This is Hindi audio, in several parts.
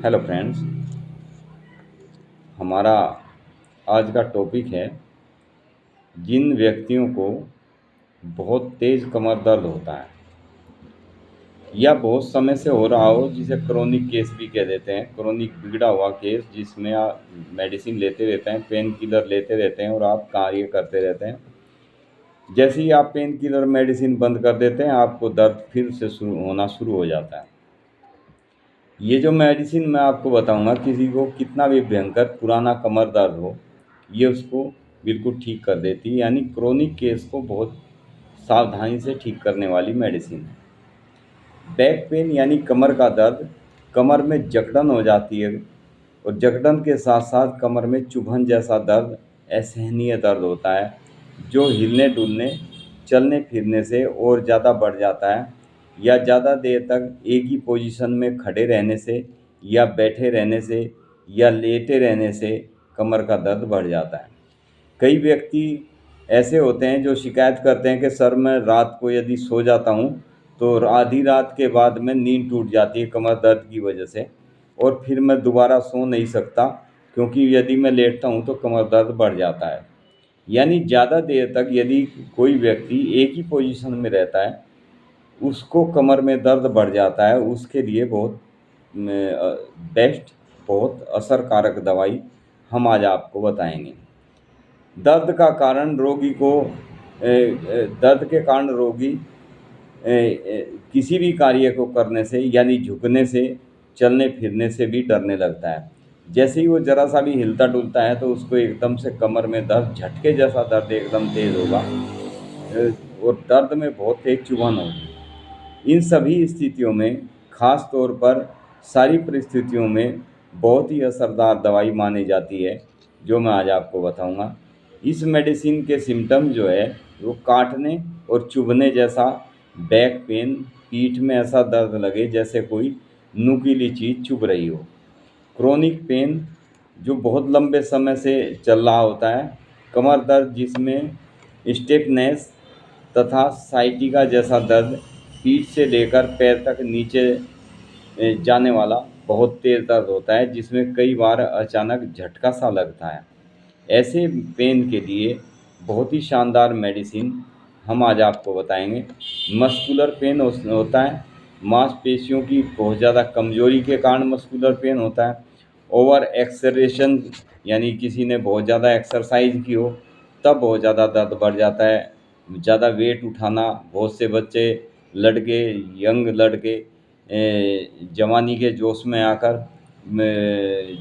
Hello friends. हमारा आज का टॉपिक है जिन व्यक्तियों को बहुत तेज़ कमर दर्द होता है या बहुत समय से हो रहा हो, जिसे क्रोनिक केस भी कह देते हैं। क्रोनिक बिगड़ा हुआ केस जिसमें आप मेडिसिन लेते रहते हैं, पेन किलर लेते रहते हैं और आप कार्य करते रहते हैं। जैसे ही आप पेन किलर मेडिसिन बंद कर देते हैं, आपको दर्द फिर से शुरू हो जाता है। ये जो मेडिसिन मैं आपको बताऊंगा, किसी को कितना भी भयंकर पुराना कमर दर्द हो, ये उसको बिल्कुल ठीक कर देती है। यानी क्रोनिक केस को बहुत सावधानी से ठीक करने वाली मेडिसिन है। बैक पेन यानी कमर का दर्द, कमर में जकड़न हो जाती है और जकड़न के साथ साथ कमर में चुभन जैसा दर्द, असहनीय दर्द होता है, जो हिलने डुलने चलने फिरने से और ज़्यादा बढ़ जाता है, या ज़्यादा देर तक एक ही पोजीशन में खड़े रहने से या बैठे रहने से या लेटे रहने से कमर का दर्द बढ़ जाता है। कई व्यक्ति ऐसे होते हैं जो शिकायत करते हैं कि सर, मैं रात को यदि सो जाता हूँ तो आधी रात के बाद में नींद टूट जाती है कमर दर्द की वजह से, और फिर मैं दोबारा सो नहीं सकता, क्योंकि यदि मैं लेटता हूँ तो कमर दर्द बढ़ जाता है। यानी ज़्यादा देर तक यदि कोई व्यक्ति एक ही पोजीशन में रहता है, उसको कमर में दर्द बढ़ जाता है। उसके लिए बहुत बेस्ट, बहुत असरकारक दवाई हम आज आपको बताएंगे। दर्द का कारण रोगी को दर्द के कारण रोगी किसी भी कार्य को करने से यानी झुकने से, चलने फिरने से भी डरने लगता है। जैसे ही वो ज़रा सा भी हिलता डुलता है तो उसको एकदम से कमर में दर्द, झटके जैसा दर्द एकदम तेज़ होगा और दर्द में बहुत तेज चुभन होगी। इन सभी स्थितियों में, खास तौर पर सारी परिस्थितियों में, बहुत ही असरदार दवाई मानी जाती है, जो मैं आज आपको बताऊंगा। इस मेडिसिन के सिम्टम जो है वो काटने और चुभने जैसा बैक पेन, पीठ में ऐसा दर्द लगे जैसे कोई नुकीली चीज़ चुभ रही हो। क्रोनिक पेन जो बहुत लंबे समय से चल रहा होता है। कमर दर्द जिसमें स्टिफनेस तथा साइटिका जैसा दर्द, पीठ से लेकर पैर तक नीचे जाने वाला बहुत तेज़ दर्द होता है, जिसमें कई बार अचानक झटका सा लगता है। ऐसे पेन के लिए बहुत ही शानदार मेडिसिन हम आज आपको बताएंगे। मस्कुलर पेन होता है, मांसपेशियों की बहुत ज़्यादा कमजोरी के कारण मस्कुलर पेन होता है। ओवर एक्सरेशन यानी किसी ने बहुत ज़्यादा एक्सरसाइज की हो, तब बहुत ज़्यादा दर्द बढ़ जाता है। ज़्यादा वेट उठाना, बहुत से बच्चे, लड़के, यंग लड़के जवानी के जोश में आकर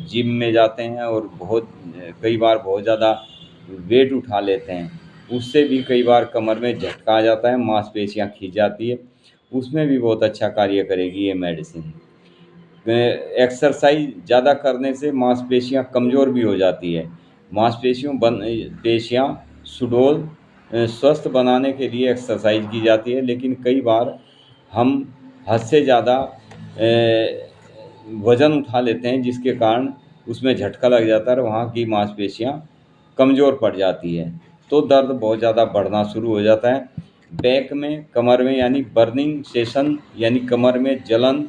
जिम में जाते हैं और कई बार बहुत ज़्यादा वेट उठा लेते हैं। उससे भी कई बार कमर में झटका आ जाता है, मांसपेशियां खींच जाती है। उसमें भी बहुत अच्छा कार्य करेगी ये मेडिसिन। एक्सरसाइज ज़्यादा करने से मांसपेशियां कमज़ोर भी हो जाती है। पेशियां सुडौल स्वस्थ बनाने के लिए एक्सरसाइज की जाती है, लेकिन कई बार हम हद से ज़्यादा वज़न उठा लेते हैं, जिसके कारण उसमें झटका लग जाता है और वहाँ की मांसपेशियाँ कमज़ोर पड़ जाती है, तो दर्द बहुत ज़्यादा बढ़ना शुरू हो जाता है। बैक में, कमर में यानी बर्निंग सेशन यानी कमर में जलन,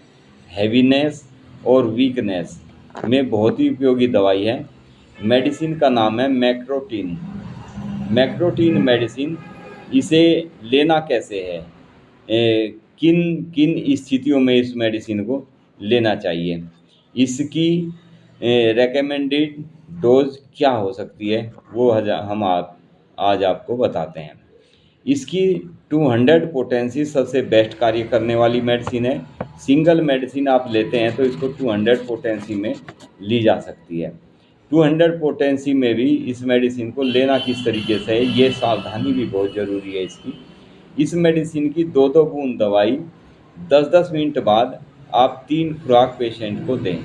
हैवीनेस और वीकनेस में बहुत ही उपयोगी दवाई है। मेडिसिन का नाम है मैक्रोटीन। मैक्रोटीन मेडिसिन, इसे लेना कैसे है, किन किन स्थितियों में इस मेडिसिन को लेना चाहिए, इसकी रेकमेंडेड डोज क्या हो सकती है, वो हम आज आपको बताते हैं। इसकी 200 पोटेंसी सबसे बेस्ट कार्य करने वाली मेडिसिन है। सिंगल मेडिसिन आप लेते हैं तो इसको 200 पोटेंसी में ली जा सकती है। 200 पोटेंसी में भी इस मेडिसिन को लेना किस तरीके से है, ये सावधानी भी बहुत ज़रूरी है इसकी। इस मेडिसिन की 2-2 बूंद दवाई 10-10 मिनट बाद आप 3 खुराक पेशेंट को दें।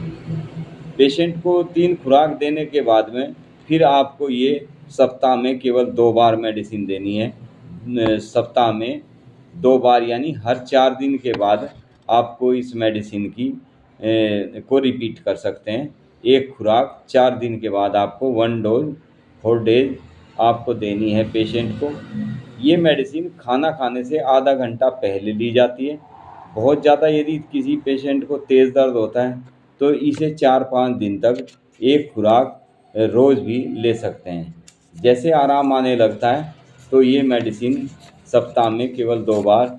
पेशेंट को 3 खुराक देने के बाद में फिर आपको ये सप्ताह में केवल 2 बार मेडिसिन देनी है। सप्ताह में 2 बार यानी हर 4 दिन के बाद आपको इस मेडिसिन को रिपीट कर सकते हैं। एक खुराक 4 दिन के बाद आपको 1 डोज 4 डेज आपको देनी है पेशेंट को। ये मेडिसिन खाना खाने से आधा घंटा पहले ली जाती है। बहुत ज़्यादा यदि किसी पेशेंट को तेज़ दर्द होता है तो इसे 4-5 दिन तक एक खुराक रोज़ भी ले सकते हैं। जैसे आराम आने लगता है तो ये मेडिसिन सप्ताह में केवल 2 बार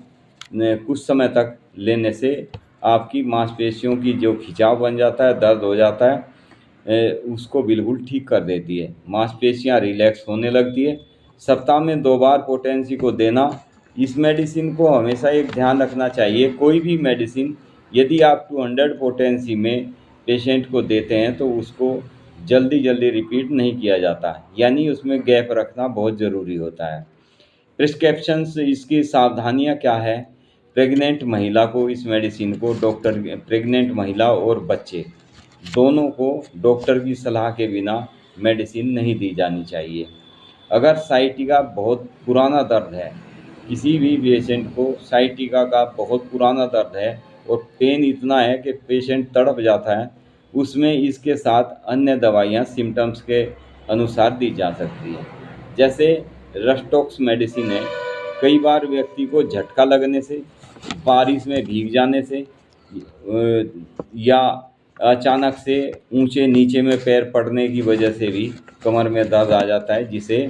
कुछ समय तक लेने से आपकी मांसपेशियों की जो खिंचाव बन जाता है, दर्द हो जाता है, उसको बिल्कुल ठीक कर देती है। मांसपेशियाँ रिलैक्स होने लगती है। सप्ताह में 2 बार पोटेंसी को देना। इस मेडिसिन को हमेशा एक ध्यान रखना चाहिए, कोई भी मेडिसिन यदि आप 200 पोटेंसी में पेशेंट को देते हैं तो उसको जल्दी रिपीट नहीं किया जाता है, यानी उसमें गैप रखना बहुत ज़रूरी होता है। प्रिस्क्रिप्शंस इसकी सावधानियाँ क्या है? प्रेग्नेंट महिला को इस मेडिसिन को प्रेग्नेंट महिला और बच्चे दोनों को डॉक्टर की सलाह के बिना मेडिसिन नहीं दी जानी चाहिए। अगर साइटिका बहुत पुराना दर्द है, किसी भी पेशेंट को साइटिका का बहुत पुराना दर्द है और पेन इतना है कि पेशेंट तड़प जाता है, उसमें इसके साथ अन्य दवाइयाँ सिम्पटम्स के अनुसार दी जा सकती है। जैसे रस्टॉक्स मेडिसिन है। कई बार व्यक्ति को झटका लगने से, बारिश में भीग जाने से या अचानक से ऊंचे नीचे में पैर पड़ने की वजह से भी कमर में दर्द आ जाता है, जिसे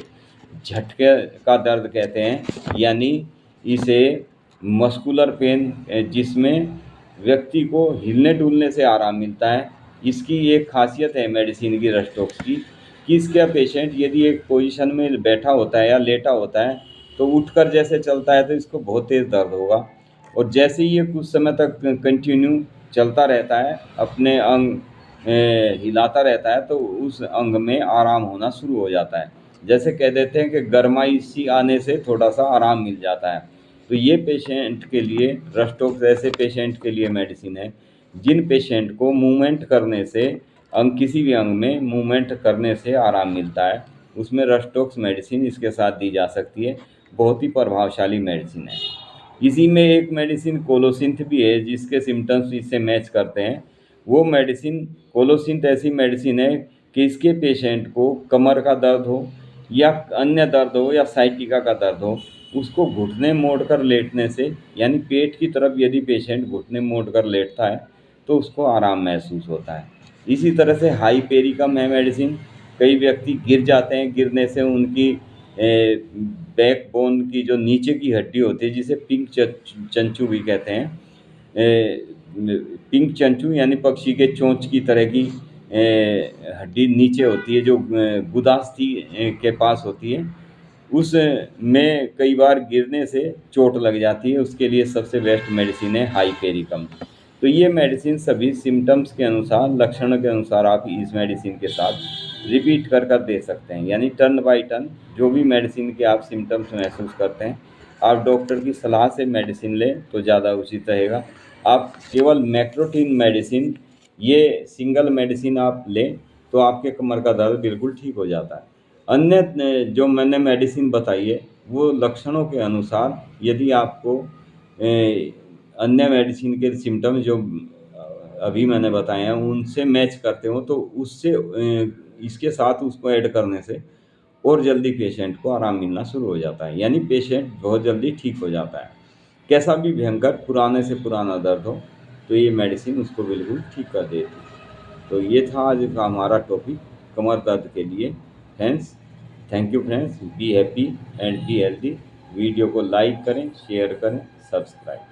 झटके का दर्द कहते हैं, यानी इसे मस्कुलर पेन, जिसमें व्यक्ति को हिलने डुलने से आराम मिलता है। इसकी एक खासियत है मेडिसिन की रस्टॉक्स की कि इसका पेशेंट यदि एक पोजीशन में बैठा होता है या लेटा होता है तो उठकर जैसे चलता है तो इसको बहुत तेज़ दर्द होगा, और जैसे ही ये कुछ समय तक कंटिन्यू चलता रहता है, अपने अंग हिलाता रहता है, तो उस अंग में आराम होना शुरू हो जाता है। जैसे कह देते हैं कि गरमाई सी आने से थोड़ा सा आराम मिल जाता है। तो ये पेशेंट के लिए रस्टॉक्स ऐसे पेशेंट के लिए मेडिसिन है जिन पेशेंट को मूवमेंट करने से, किसी भी अंग में मूवमेंट करने से आराम मिलता है, उसमें रस्टॉक्स मेडिसिन इसके साथ दी जा सकती है। बहुत ही प्रभावशाली मेडिसिन है। इसी में एक मेडिसिन कोलोसिंथ भी है जिसके सिम्टम्स इससे मैच करते हैं। वो मेडिसिन कोलोसिंथ ऐसी मेडिसिन है कि इसके पेशेंट को कमर का दर्द हो या अन्य दर्द हो या साइटिका का दर्द हो, उसको घुटने मोड़कर लेटने से, यानी पेट की तरफ यदि पेशेंट घुटने मोड़कर लेटता है तो उसको आराम महसूस होता है। इसी तरह से हाइपेरिकम है मेडिसिन। कई व्यक्ति गिर जाते हैं, गिरने से उनकी बैकबोन की जो नीचे की हड्डी होती है, जिसे पिंक चंचू भी कहते हैं, पिंक चंचू यानी पक्षी के चोंच की तरह की हड्डी नीचे होती है जो गुदास्थी के पास होती है, उस में कई बार गिरने से चोट लग जाती है। उसके लिए सबसे बेस्ट मेडिसिन है हाइपेरिकम। तो ये मेडिसिन सभी सिम्टम्स के अनुसार, लक्षणों के अनुसार आप इस मेडिसिन के साथ रिपीट कर दे सकते हैं, यानी टर्न बाय टर्न जो भी मेडिसिन के आप सिम्टम्स महसूस करते हैं, आप डॉक्टर की सलाह से मेडिसिन लें तो ज़्यादा उचित रहेगा। आप केवल मैक्रोटीन मेडिसिन, ये सिंगल मेडिसिन आप लें तो आपके कमर का दर्द बिल्कुल ठीक हो जाता है। अन्य जो मैंने मेडिसिन बताई है वो लक्षणों के अनुसार, यदि आपको अन्य मेडिसिन के सिम्टम्स जो अभी मैंने बताए हैं उनसे मैच करते हो तो उससे इसके साथ उसको ऐड करने से और जल्दी पेशेंट को आराम मिलना शुरू हो जाता है, यानी पेशेंट बहुत जल्दी ठीक हो जाता है। कैसा भी भयंकर पुराने से पुराना दर्द हो तो ये मेडिसिन उसको बिल्कुल ठीक कर देती है। तो ये था आज का हमारा टॉपिक कमर दर्द के लिए। Thank you friends, be happy and be healthy. Video को लाइक करें, शेयर करें, सब्सक्राइब